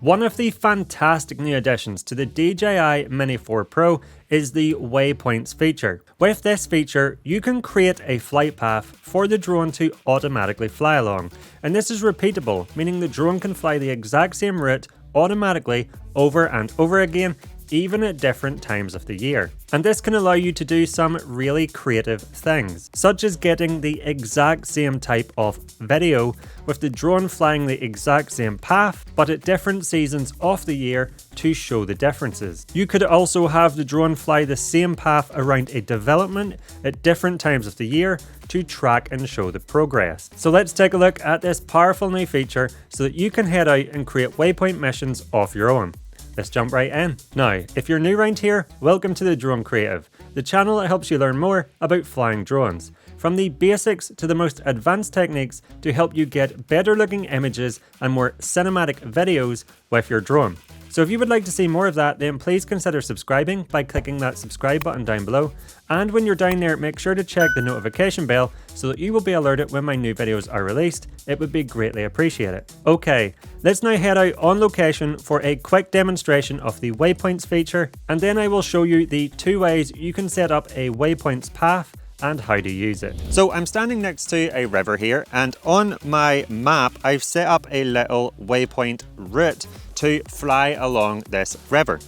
One of the fantastic new additions to the DJI Mini 4 Pro is the Waypoints feature. With this feature, you can create a flight path for the drone to automatically fly along. And this is repeatable, meaning the drone can fly the exact same route automatically over and over again, even at different times of the year. And this can allow you to do some really creative things, such as getting the exact same type of video with the drone flying the exact same path, but at different seasons of the year to show the differences. You could also have the drone fly the same path around a development at different times of the year to track and show the progress. So let's take a look at this powerful new feature so that you can head out and create waypoint missions of your own. Let's jump right in. Now, if you're new around here, welcome to the Drone Creative, the channel that helps you learn more about flying drones, from the basics to the most advanced techniques to help you get better looking images and more cinematic videos with your drone. So if you would like to see more of that, then please consider subscribing by clicking that subscribe button down below. And when you're down there, make sure to check the notification bell so that you will be alerted when my new videos are released. It would be greatly appreciated. Okay, let's now head out on location for a quick demonstration of the Waypoints feature, and then I will show you the 2 ways you can set up a Waypoints path and how to use it. So I'm standing next to a river here, and on my map I've set up a little waypoint route to fly along this river.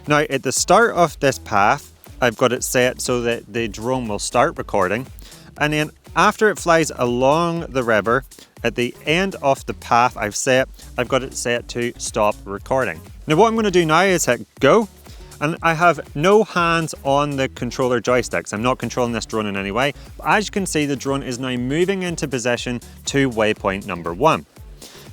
Now at the start of this path I've got it set so that the drone will start recording, and then after it flies along the river at the end of the path I've got it set to stop recording. Now what I'm going to do now is hit go. And I have no hands on the controller joysticks. I'm not controlling this drone in any way. But as you can see, the drone is now moving into position to waypoint number 1.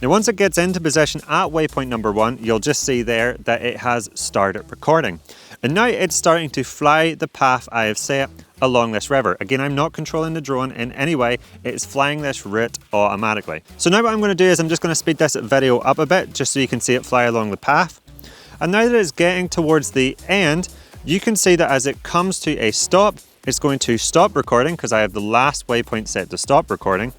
Now, once it gets into position at waypoint number 1, you'll just see there that it has started recording. And now it's starting to fly the path I have set along this river. Again, I'm not controlling the drone in any way. It's flying this route automatically. So now what I'm going to do is I'm just going to speed this video up a bit just so you can see it fly along the path. And now that it's getting towards the end, you can see that as it comes to a stop, it's going to stop recording because I have the last waypoint set to stop recording.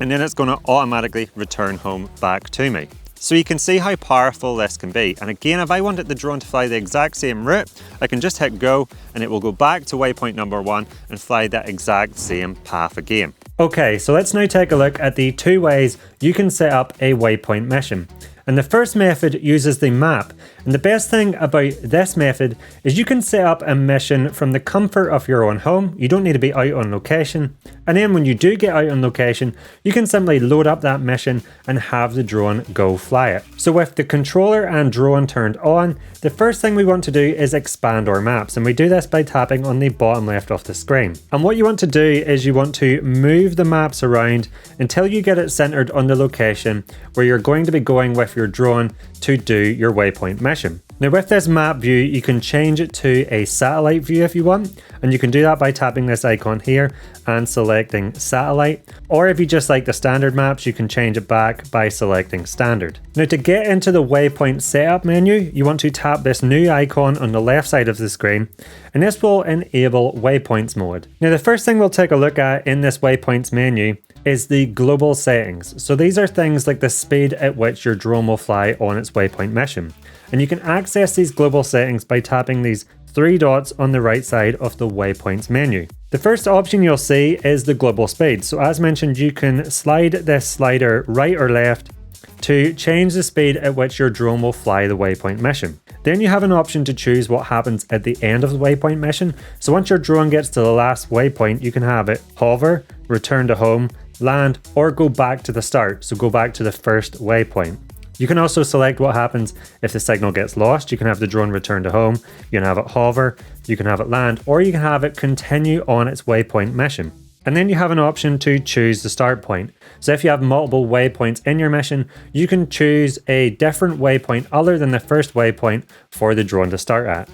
And then it's going to automatically return home back to me. So you can see how powerful this can be. And again, if I wanted the drone to fly the exact same route, I can just hit go and it will go back to waypoint number 1 and fly that exact same path again. Okay, so let's now take a look at the 2 ways you can set up a waypoint mission. And the first method uses the map. And the best thing about this method is you can set up a mission from the comfort of your own home. You don't need to be out on location. And then when you do get out on location, you can simply load up that mission and have the drone go fly it. So with the controller and drone turned on, the first thing we want to do is expand our maps. And we do this by tapping on the bottom left of the screen. And what you want to do is you want to move the maps around until you get it centered on the location where you're going to be going with your drone to do your waypoint mission. Now with this map view, you can change it to a satellite view if you want, and you can do that by tapping this icon here and selecting satellite. Or if you just like the standard maps, you can change it back by selecting standard. Now to get into the waypoint setup menu, you want to tap this new icon on the left side of the screen, and this will enable waypoints mode. Now the first thing we'll take a look at in this waypoints menu is the global settings. So these are things like the speed at which your drone will fly on its waypoint mission. And you can access these global settings by tapping these 3 dots on the right side of the waypoints menu. The first option you'll see is the global speed. So as mentioned, you can slide this slider right or left to change the speed at which your drone will fly the waypoint mission. Then you have an option to choose what happens at the end of the waypoint mission. So once your drone gets to the last waypoint, you can have it hover, return to home, land, or go back to the start. So go back to the first waypoint. You can also select what happens if the signal gets lost. You can have the drone return to home, you can have it hover, you can have it land, or you can have it continue on its waypoint mission. And then you have an option to choose the start point. So if you have multiple waypoints in your mission, you can choose a different waypoint other than the first waypoint for the drone to start at.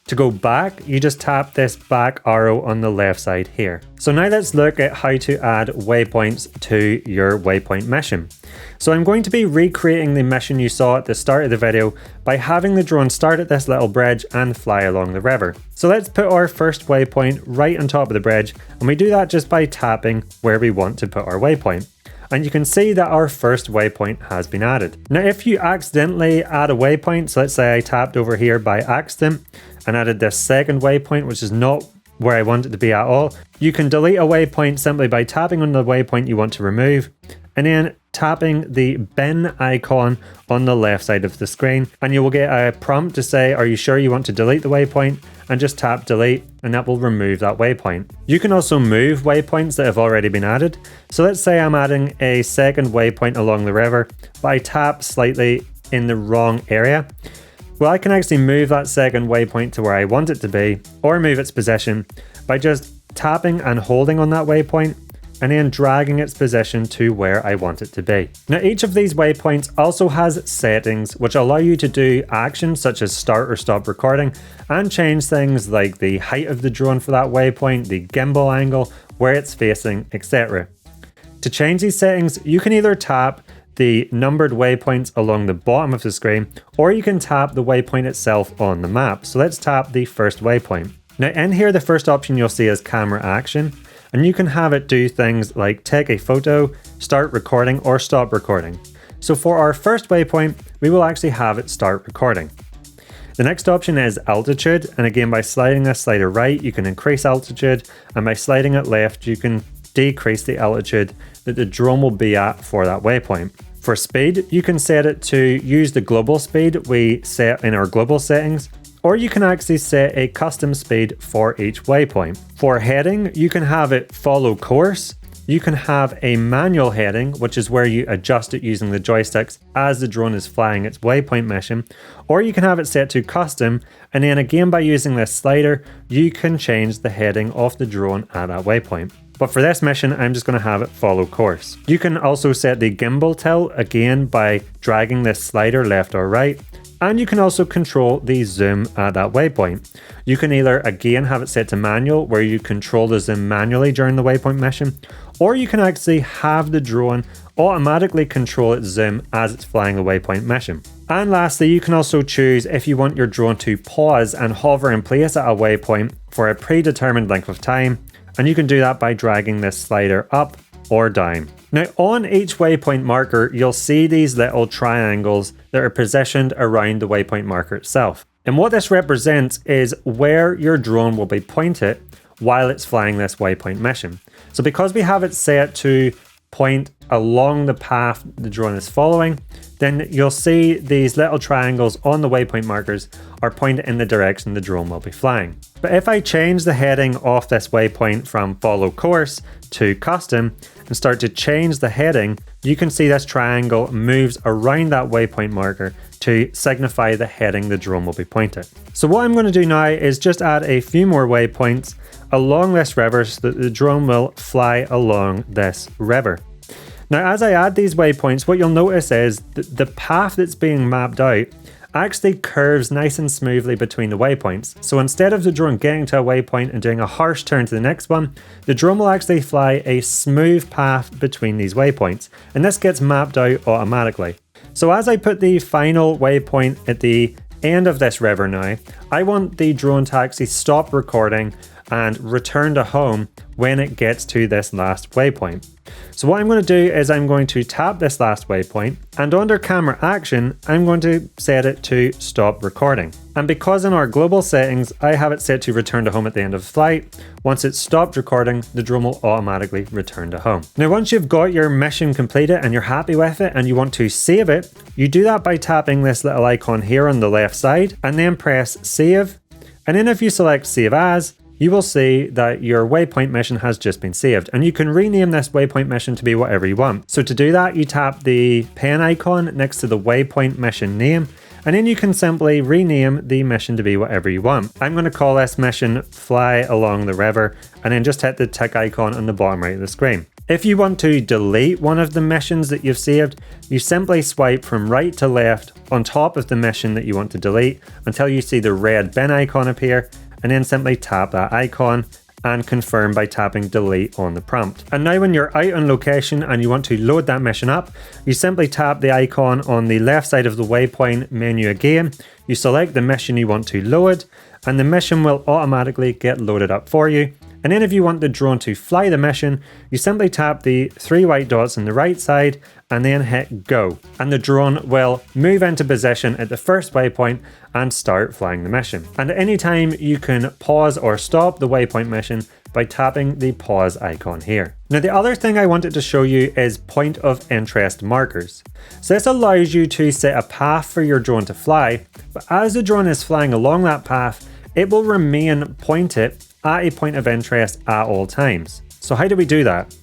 To go back, you just tap this back arrow on the left side here. So now let's look at how to add waypoints to your waypoint mission. So I'm going to be recreating the mission you saw at the start of the video by having the drone start at this little bridge and fly along the river. So let's put our first waypoint right on top of the bridge, and we do that just by tapping where we want to put our waypoint. and you can see that our first waypoint has been added. Now if you accidentally add a waypoint, so let's say I tapped over here by accident and added this second waypoint, which is not where I want it to be at all, you can delete a waypoint simply by tapping on the waypoint you want to remove and then tapping the bin icon on the left side of the screen, and you will get a prompt to say, are you sure you want to delete the waypoint? And just tap delete and that will remove that waypoint. You can also move waypoints that have already been added. So let's say I'm adding a second waypoint along the river, but I tap slightly in the wrong area. Well, I can actually move that second waypoint to where I want it to be, or move its position by just tapping and holding on that waypoint and then dragging its position to where I want it to be. Now each of these waypoints also has settings which allow you to do actions such as start or stop recording and change things like the height of the drone for that waypoint, the gimbal angle, where it's facing, etc. To change these settings, you can either tap the numbered waypoints along the bottom of the screen, or you can tap the waypoint itself on the map. So let's tap the first waypoint. Now in here, the first option you'll see is camera action, and you can have it do things like take a photo, start recording, or stop recording. So for our first waypoint, we will actually have it start recording. The next option is altitude, and again by sliding this slider right, you can increase altitude, and by sliding it left, you can decrease the altitude that the drone will be at for that waypoint. For speed, you can set it to use the global speed we set in our global settings, or you can actually set a custom speed for each waypoint. For heading, you can have it follow course. You can have a manual heading, which is where you adjust it using the joysticks as the drone is flying its waypoint mission, or you can have it set to custom, and then again by using this slider, you can change the heading of the drone at that waypoint. But for this mission, I'm just going to have it follow course. You can also set the gimbal tilt again by dragging this slider left or right. And you can also control the zoom at that waypoint. You can either again have it set to manual, where you control the zoom manually during the waypoint mission, or you can actually have the drone automatically control its zoom as it's flying the waypoint mission. And lastly, you can also choose if you want your drone to pause and hover in place at a waypoint for a predetermined length of time, and you can do that by dragging this slider up or down. Now on each waypoint marker, you'll see these little triangles that are positioned around the waypoint marker itself. And what this represents is where your drone will be pointed while it's flying this waypoint mission. So because we have it set to point along the path the drone is following, then you'll see these little triangles on the waypoint markers are pointed in the direction the drone will be flying. But if I change the heading of this waypoint from follow course to custom and start to change the heading, you can see this triangle moves around that waypoint marker to signify the heading the drone will be pointed. So what I'm going to do now is just add a few more waypoints along this river so that the drone will fly along this river. Now as I add these waypoints, what you'll notice is that the path that's being mapped out actually curves nice and smoothly between the waypoints. So instead of the drone getting to a waypoint and doing a harsh turn to the next one, the drone will actually fly a smooth path between these waypoints, and this gets mapped out automatically. So as I put the final waypoint at the end of this river now, I want the drone to actually stop recording and return to home when it gets to this last waypoint. So what I'm going to do is I'm going to tap this last waypoint, and under camera action, I'm going to set it to stop recording. And because in our global settings, I have it set to return to home at the end of the flight, once it's stopped recording, the drone will automatically return to home. Now, once you've got your mission completed and you're happy with it and you want to save it, you do that by tapping this little icon here on the left side and then press save. And then if you select save as, you will see that your waypoint mission has just been saved, and you can rename this waypoint mission to be whatever you want. So to do that, you tap the pen icon next to the waypoint mission name, and then you can simply rename the mission to be whatever you want. I'm going to call this mission Fly Along the River, and then just hit the tick icon on the bottom right of the screen. If you want to delete one of the missions that you've saved, you simply swipe from right to left on top of the mission that you want to delete until you see the red bin icon appear, and then simply tap that icon and confirm by tapping delete on the prompt. And now when you're out on location and you want to load that mission up, you simply tap the icon on the left side of the waypoint menu again, you select the mission you want to load, and the mission will automatically get loaded up for you. And then if you want the drone to fly the mission, you simply tap the 3 white dots on the right side and then hit go. And the drone will move into position at the first waypoint and start flying the mission. And at any time you can pause or stop the waypoint mission by tapping the pause icon here. Now the other thing I wanted to show you is point of interest markers. So this allows you to set a path for your drone to fly, but as the drone is flying along that path, it will remain pointed at a point of interest at all times. So how do we do that?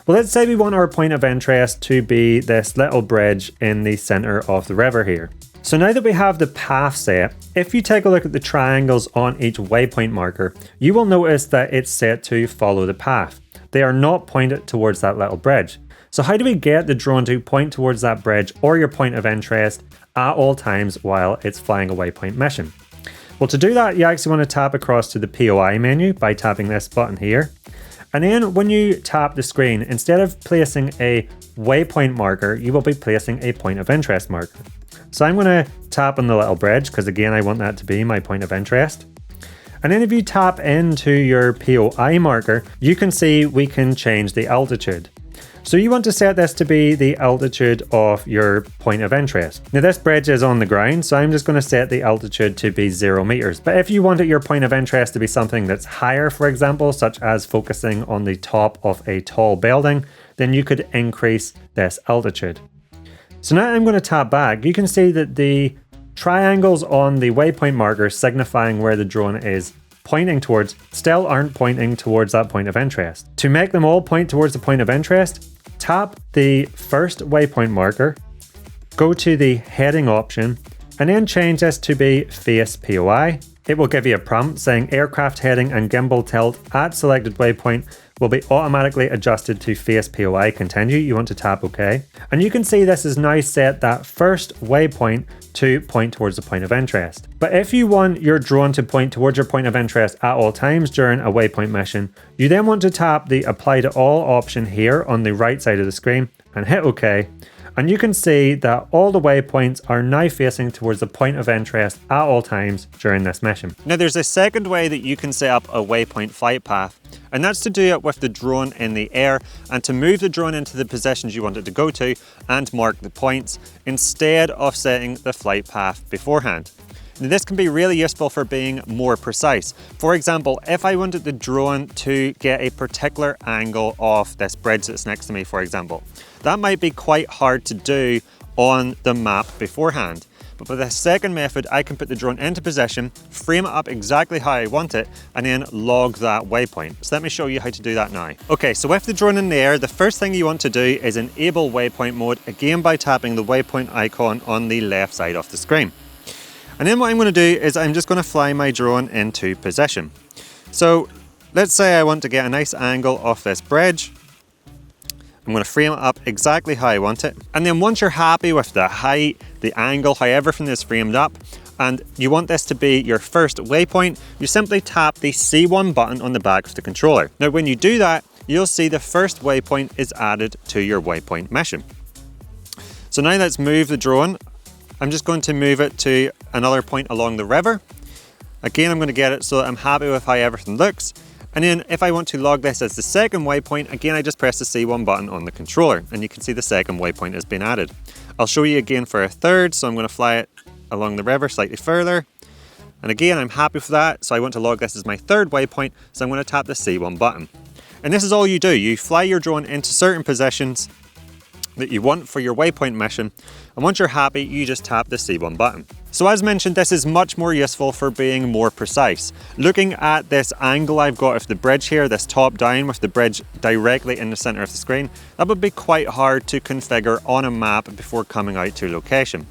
Well, let's say we want our point of interest to be this little bridge in the center of the river here. So now that we have the path set, if you take a look at the triangles on each waypoint marker, you will notice that it's set to follow the path. They are not pointed towards that little bridge. So how do we get the drone to point towards that bridge or your point of interest at all times while it's flying a waypoint mission? Well, to do that, you actually want to tap across to the POI menu by tapping this button here. And then when you tap the screen, instead of placing a waypoint marker, you will be placing a point of interest marker. So I'm going to tap on the little bridge because again, I want that to be my point of interest. And then if you tap into your POI marker, you can see we can change the altitude. So you want to set this to be the altitude of your point of interest. Now this bridge is on the ground, so I'm just going to set the altitude to be 0 meters. But if you wanted your point of interest to be something that's higher, for example, such as focusing on the top of a tall building, then you could increase this altitude. So now I'm going to tap back. You can see that the triangles on the waypoint marker signifying where the drone is pointing towards still aren't pointing towards that point of interest. To make them all point towards the point of interest, tap the first waypoint marker, go to the heading option, and then change this to be face POI. It will give you a prompt saying aircraft heading and gimbal tilt at selected waypoint will be automatically adjusted to face POI continue. You want to tap OK. And you can see this is now set that first waypoint to point towards the point of interest. But if you want your drone to point towards your point of interest at all times during a waypoint mission, you then want to tap the apply to all option here on the right side of the screen and hit OK. And you can see that all the waypoints are now facing towards the point of interest at all times during this mission. Now there's a second way that you can set up a waypoint flight path, and that's to do it with the drone in the air and to move the drone into the positions you want it to go to and mark the points instead of setting the flight path beforehand. Now, this can be really useful for being more precise. For example, if I wanted the drone to get a particular angle off this bridge that's next to me, for example, that might be quite hard to do on the map beforehand. But with the second method, I can put the drone into position, frame it up exactly how I want it, and then log that waypoint. So let me show you how to do that now. Okay, so with the drone in the air, the first thing you want to do is enable waypoint mode, again by tapping the waypoint icon on the left side of the screen. And then what I'm going to do is I'm just going to fly my drone into position. So let's say I want to get a nice angle off this bridge. I'm going to frame it up exactly how I want it. And then once you're happy with the height, the angle, how everything is framed up, and you want this to be your first waypoint, you simply tap the C1 button on the back of the controller. Now when you do that, you'll see the first waypoint is added to your waypoint mission. So now let's move the drone. I'm just going to move it to another point along the river. Again, I'm going to get it so that I'm happy with how everything looks. And then if I want to log this as the second waypoint, again, I just press the C1 button on the controller and you can see the second waypoint has been added. I'll show you again for a third. So I'm going to fly it along the river slightly further. And again, I'm happy with that. So I want to log this as my third waypoint. So I'm going to tap the C1 button. And this is all you do. You fly your drone into certain positions that you want for your waypoint mission, and once you're happy, you just tap the C1 button. So as mentioned, this is much more useful for being more precise. Looking at this angle I've got of the bridge here, this top down with the bridge directly in the center of the screen, that would be quite hard to configure on a map before coming out to location.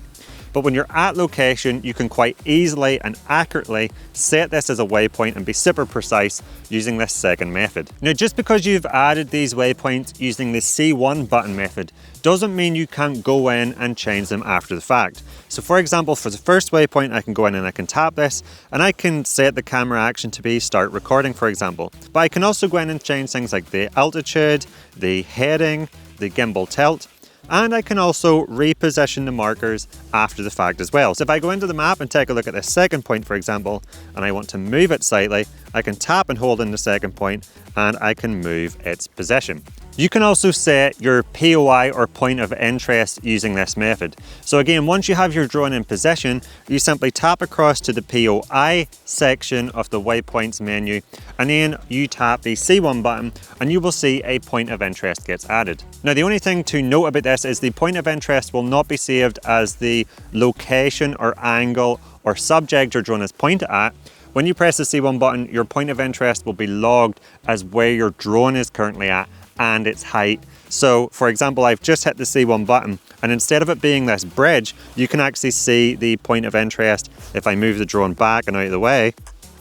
But when you're at location, you can quite easily and accurately set this as a waypoint and be super precise using this second method. Now, just because you've added these waypoints using the C1 button method doesn't mean you can't go in and change them after the fact. So for example, for the first waypoint, I can go in and I can tap this and I can set the camera action to be start recording, for example. But I can also go in and change things like the altitude, the heading, the gimbal tilt, and I can also reposition the markers after the fact as well. So if I go into the map and take a look at this second point, for example, and I want to move it slightly, I can tap and hold in the second point, and I can move its position. You can also set your POI or point of interest using this method. So again, once you have your drone in position, you simply tap across to the POI section of the waypoints menu, and then you tap the C1 button and you will see a point of interest gets added. Now the only thing to note about this is the point of interest will not be saved as the location or angle or subject your drone is pointed at. When you press the C1 button, your point of interest will be logged as where your drone is currently at and its height. So for example, I've just hit the C1 button, and instead of it being this bridge, you can actually see the point of interest, if I move the drone back and out of the way,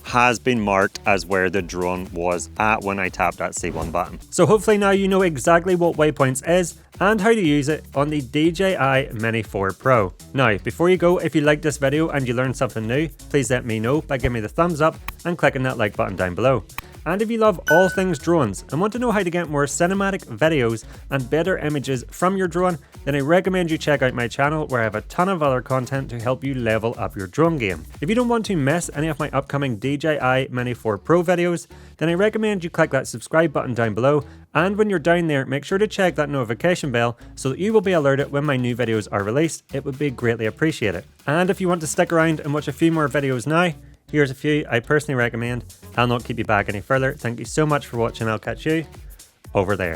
has been marked as where the drone was at when I tapped that C1 button. So hopefully now you know exactly what Waypoints is and how to use it on the DJI Mini 4 Pro. Now, before you go, if you liked this video and you learned something new, please let me know by giving me the thumbs up and clicking that like button down below. And if you love all things drones and want to know how to get more cinematic videos and better images from your drone, then I recommend you check out my channel where I have a ton of other content to help you level up your drone game. If you don't want to miss any of my upcoming DJI Mini 4 Pro videos, then I recommend you click that subscribe button down below, and when you're down there, make sure to check that notification bell so that you will be alerted when my new videos are released. It would be greatly appreciated. And if you want to stick around and watch a few more videos now, here's a few I personally recommend. I'll not keep you back any further. Thank you so much for watching. I'll catch you over there.